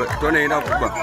Tunaenda kuba.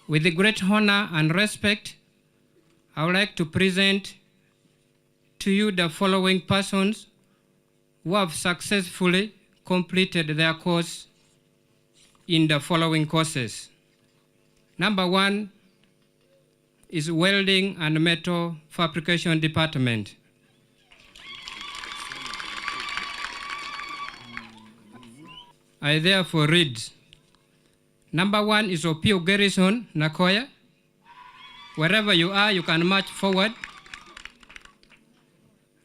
With the great honor and respect, I would like to present to you the following persons who have successfully completed their course in the following courses. Number 1 is Welding and Metal Fabrication Department. I therefore read. Number 1 is Opio Garrison Nakoya. Wherever you are, you can march forward.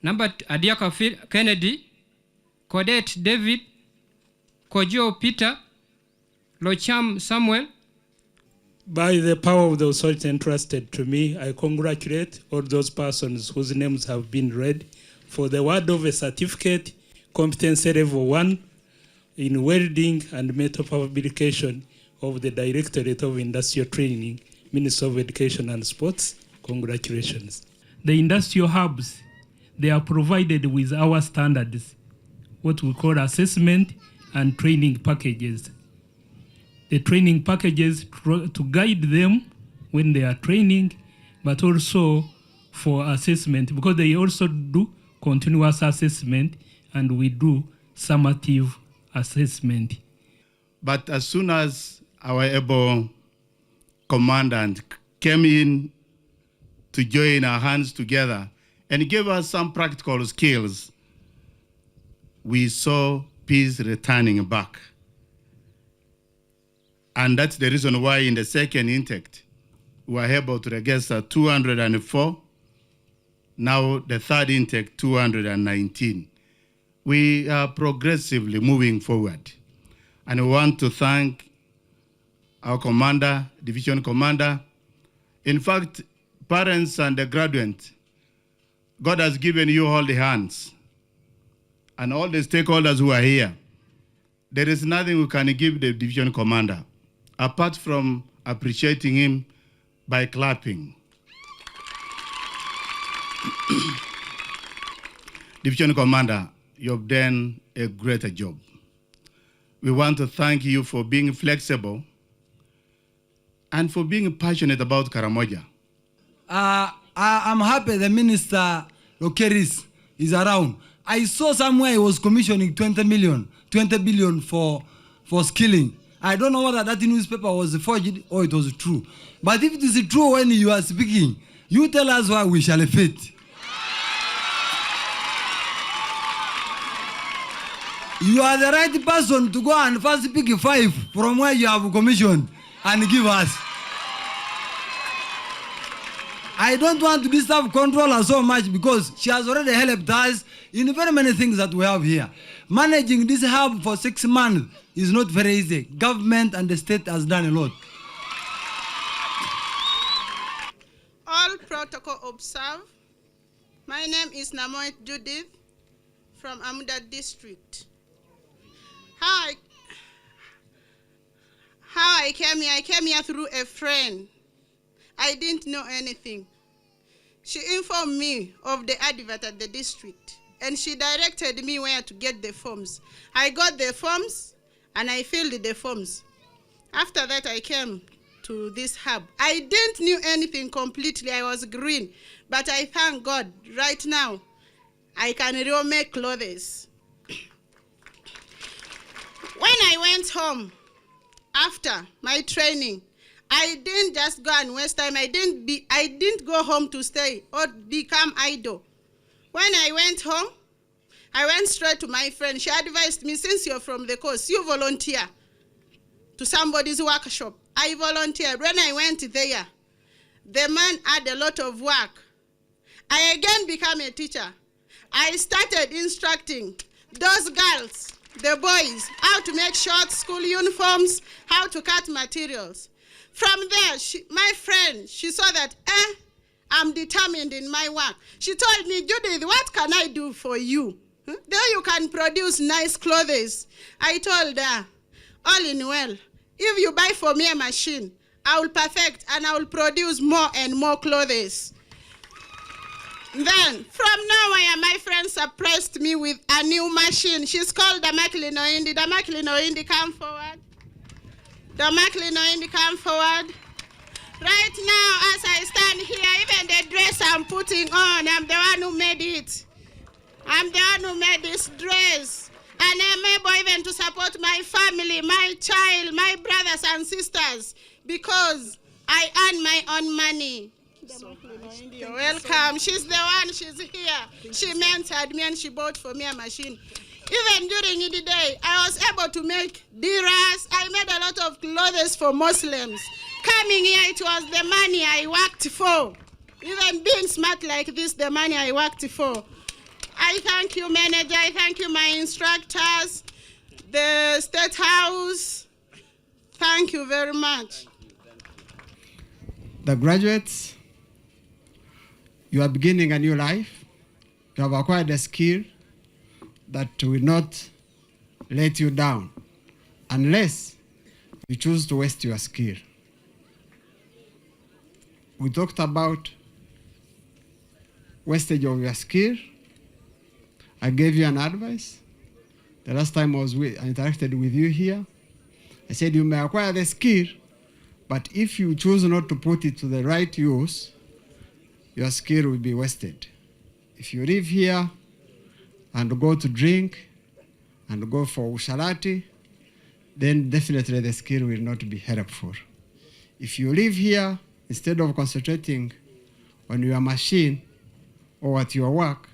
Number 2, Adiaka Kennedy, Kodette David, Kojo Peter, Locham Samuel. By the power of the authority entrusted to me, I congratulate all those persons whose names have been read for the award of a certificate, competency level 1 in welding and metal fabrication of the Directorate of Industrial Training, Ministry of Education and Sports. Congratulations. The industrial hubs, they are provided with our standards, what we call assessment and training packages. The training packages to guide them when they are training, but also for assessment, because they also do continuous assessment and we do summative assessment. But as soon as our able commandant came in to join our hands together and gave us some practical skills, we saw peace returning back. And that's the reason why in the second intake, we were able to register 204. Now the third intake, 219. We are progressively moving forward. And we want to thank our commander, division commander. In fact, parents and the graduates, God has given you all the hands and all the stakeholders who are here. There is nothing we can give the division commander apart from appreciating him by clapping. Division commander, you have done a greater job. We want to thank you for being flexible and for being passionate about Karamoja. I'm happy the minister, Lokeris, is around. I saw somewhere he was commissioning 20 billion for skilling. I don't know whether that newspaper was forged or it was true. But if it is true when you are speaking, you tell us why we shall fit. You are the right person to go and first pick 5 from where you have commissioned and give us. I don't want to disturb controller so much because she has already helped us in very many things that we have here. Managing this hub for 6 months is not very easy. Government and the state has done a lot. All protocol observed. My name is Namoit Judith from Amuda district. How I came here through a friend. I didn't know anything. She informed me of the advert at the district and she directed me where to get the forms. I got the forms and I filled the forms. After that, I came to this hub. I didn't know anything completely. I was green, but I thank God right now I can really make clothes. When I went home after my training, I didn't just go and waste time. I didn't go home to stay or become idle. When I went home, I went straight to my friend. She advised me, since you're from the coast, you volunteer to somebody's workshop. I volunteered. When I went there, the man had a lot of work. I again became a teacher. I started instructing those girls, the boys, how to make short school uniforms, how to cut materials. From there, my friend, she saw that, I'm determined in my work. She told me, Judith, what can I do for you? There you can produce nice clothes. I told her, all in well, if you buy for me a machine, I will perfect and I will produce more and more clothes. Then, from nowhere, my friend surprised me with a new machine. She's called Napak Presidential. Napak Presidential, come forward. Napak Presidential, come forward. Right now, as I stand here, even the dress I'm putting on, I'm the one who made it. I'm the one who made this dress. And I'm able even to support my family, my child, my brothers and sisters, because I earn my own money. You're welcome. She's the one, she's here. She mentored me and she bought for me a machine. Even during the day, I was able to make diras. I made a lot of clothes for Muslims. Coming here, it was the money I worked for. Even being smart like this, the money I worked for. I thank you, manager. I thank you, my instructors, the State House. Thank you very much. The graduates, you are beginning a new life. You have acquired a skill that will not let you down unless you choose to waste your skill. We talked about wastage of your skill. I gave you an advice. The last time I interacted with you here, I said you may acquire the skill, but if you choose not to put it to the right use, your skill will be wasted. If you live here and go to drink and go for usharati, then definitely the skill will not be helpful. If you live here, instead of concentrating on your machine or at your work,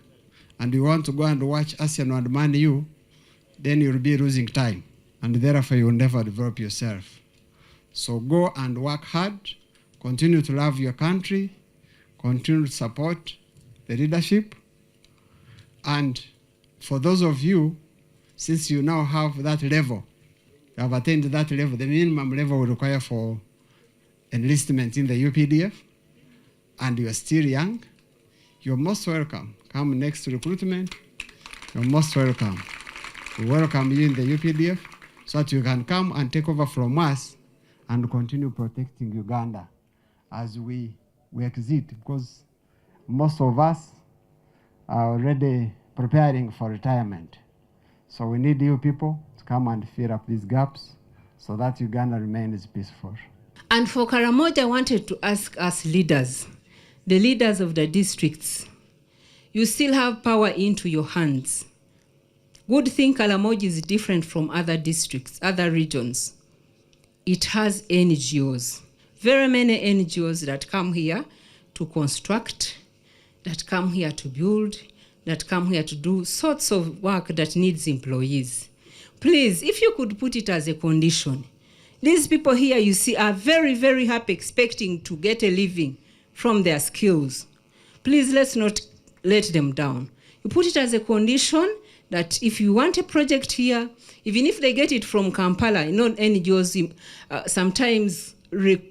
and you want to go and watch Arsenal and Man U, then you'll be losing time, and therefore you will never develop yourself. So go and work hard, continue to love your country, continue to support the leadership, and for those of you, since you now have that level, you have attained that level, the minimum level we require for enlistment in the UPDF, and you are still young, you're most welcome. Come next recruitment, you're most welcome. We welcome you in the UPDF so that you can come and take over from us and continue protecting Uganda as we exit, because most of us are already preparing for retirement. So we need you people to come and fill up these gaps so that Uganda remains peaceful. And for Karamoja, I wanted to ask us leaders, the leaders of the districts, you still have power into your hands. Good thing Karamoja is different from other districts, other regions. It has NGOs, very many NGOs that come here to construct, that come here to build, that come here to do sorts of work that needs employees. Please, if you could put it as a condition, these people here you see are very, very happy expecting to get a living from their skills. Please, let's not let them down. You put it as a condition that if you want a project here, even if they get it from Kampala, you know, NGOs sometimes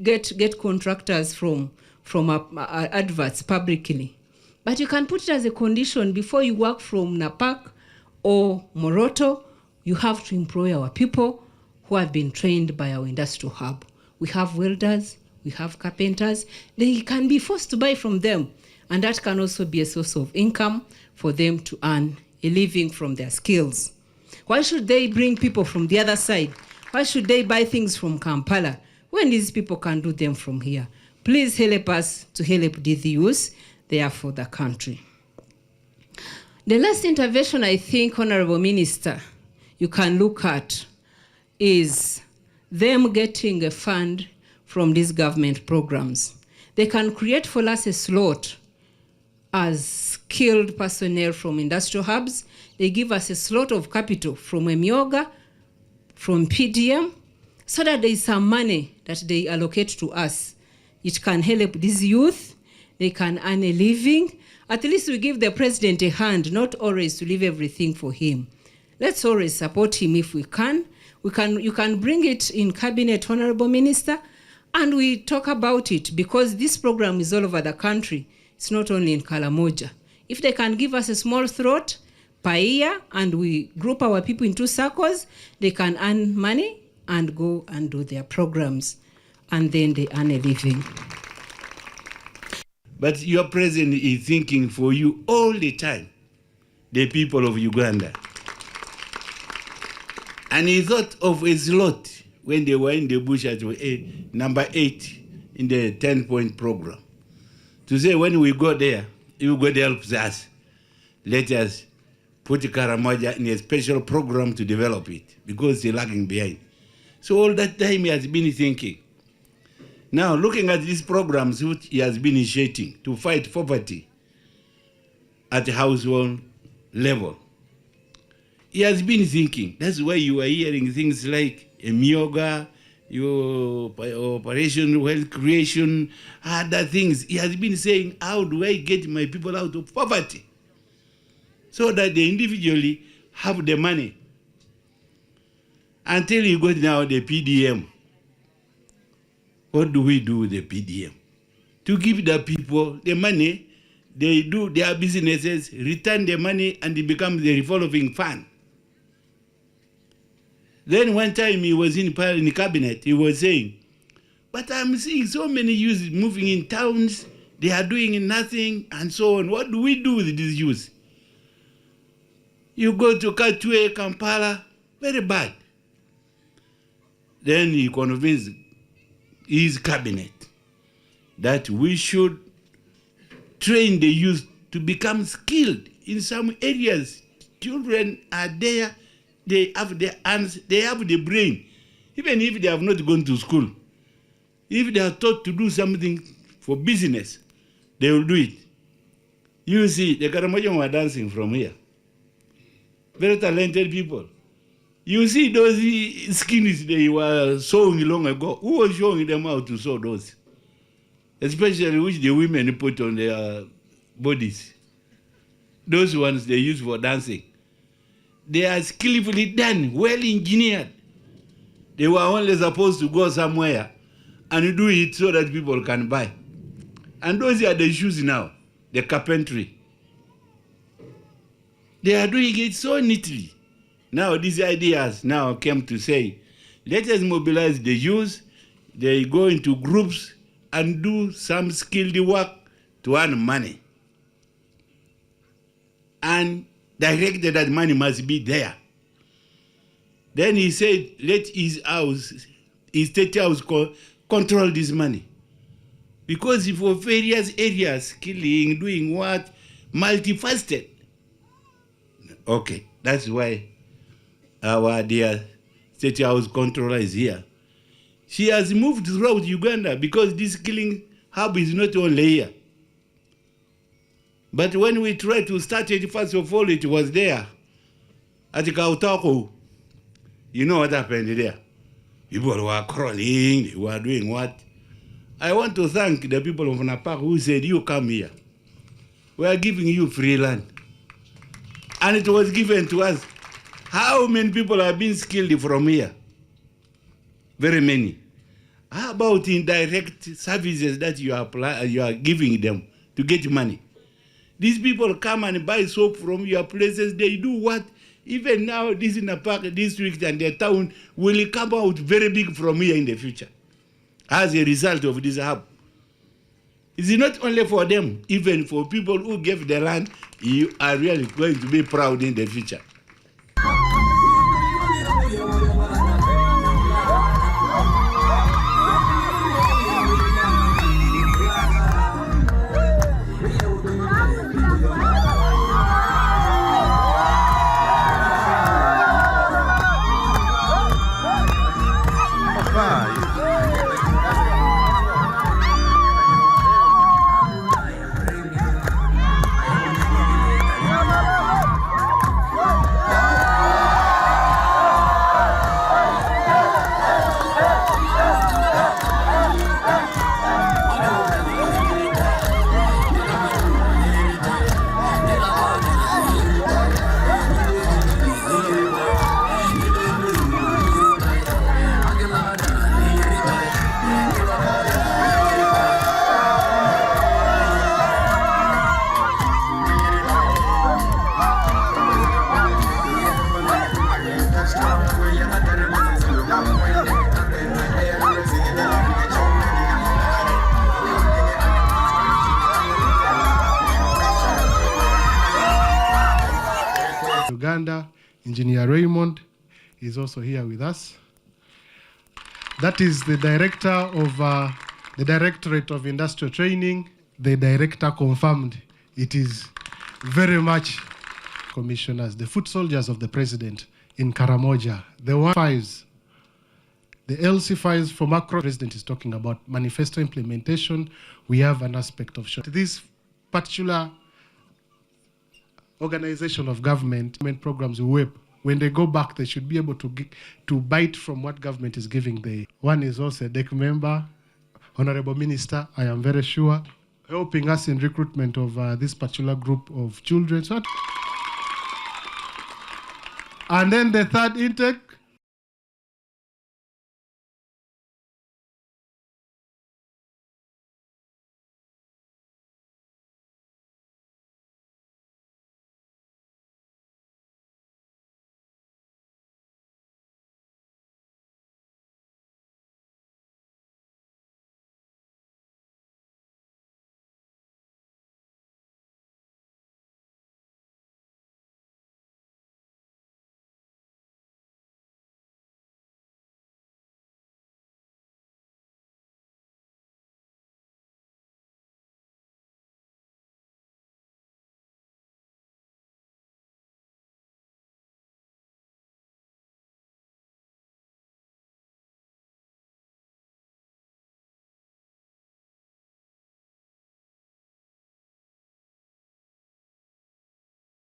get contractors from adverts publicly. But you can put it as a condition before you work from Napak or Moroto, you have to employ our people who have been trained by our industrial hub. We have welders, we have carpenters. They can be forced to buy from them, and that can also be a source of income for them to earn a living from their skills. Why should they bring people from the other side? Why should they buy things from Kampala when these people can do them from here? Please help us to help these youth. They are for the country. The last intervention, I think, Honorable Minister, you can look at is them getting a fund from these government programs. They can create for us a slot as skilled personnel from industrial hubs. They give us a slot of capital from Emyoga, from PDM, so that there is some money that they allocate to us. It can help these youth. They can earn a living. At least we give the president a hand, not always to leave everything for him. Let's always support him if we can. You can bring it in cabinet, Honorable Minister, and we talk about it, because this program is all over the country. It's not only in Karamoja. If they can give us a small throat per year and we group our people into circles, they can earn money and go and do their programs, and then they earn a living. But your president is thinking for you all the time, the people of Uganda. And he thought of a slot when they were in the bush at number 8 in the 10-point program. To say when we go there, if God helps us, let us put Karamoja in a special program to develop it, because they're lagging behind. So all that time he has been thinking. Now, looking at these programs which he has been initiating to fight poverty at household level, he has been thinking. That's why you are hearing things like Myoga, your Operation Wealth Creation, other things. He has been saying, how do I get my people out of poverty? So that they individually have the money. Until you got now the PDM. What do we do with the PDM? To give the people the money, they do their businesses, return the money, and it becomes the revolving fund. Then one time he was in the cabinet, he was saying, but I'm seeing so many youths moving in towns, they are doing nothing, and so on. What do we do with these youths? You go to Katwe, Kampala, very bad. Then he convinced his cabinet that we should train the youth to become skilled in some areas. Children are there, they have the hands, they have the brain. Even if they have not gone to school, if they are taught to do something for business, they will do it. You see, the Karamoja were dancing from here. Very talented people. You see those skins they were sewing long ago. Who was showing them how to sew those? Especially which the women put on their bodies. Those ones they use for dancing. They are skillfully done, well engineered. They were only supposed to go somewhere and do it so that people can buy. And those are the shoes now, the carpentry. They are doing it so neatly. Now these ideas now came to say, let us mobilize the youth, they go into groups and do some skilled work to earn money. And directed that money must be there. Then he said, let his house, his state house control this money. Because for various areas, skilling, doing what, multifaceted. Okay, that's why our dear state house controller is here. She has moved throughout Uganda because this skilling hub is not only here. But when we tried to start it, first of all, it was there at Kautako. You know what happened there? People were crawling, they were doing what? I want to thank the people of Napak who said, you come here. We are giving you free land. And it was given to us. How many people have been skilled from here? Very many. How about indirect services that you are giving them to get money? These people come and buy soap from your places. They do what? Even now, this in Napak district and the town will come out very big from here in the future as a result of this hub. It's not only for them, even for people who gave the land, you are really going to be proud in the future. Uganda, Engineer Raymond, is also here with us. That is the director of the Directorate of Industrial Training. The director confirmed it is very much commissioners, the foot soldiers of the president in Karamoja. The 1.5s, the LC5s for macro president is talking about manifesto implementation. We have an aspect of short. This particular organization of government programs, WEP, when they go back, they should be able to bite from what government is giving them. One is also a DEC member, Honorable Minister, I am very sure, helping us in recruitment of this particular group of children. And then the third intake,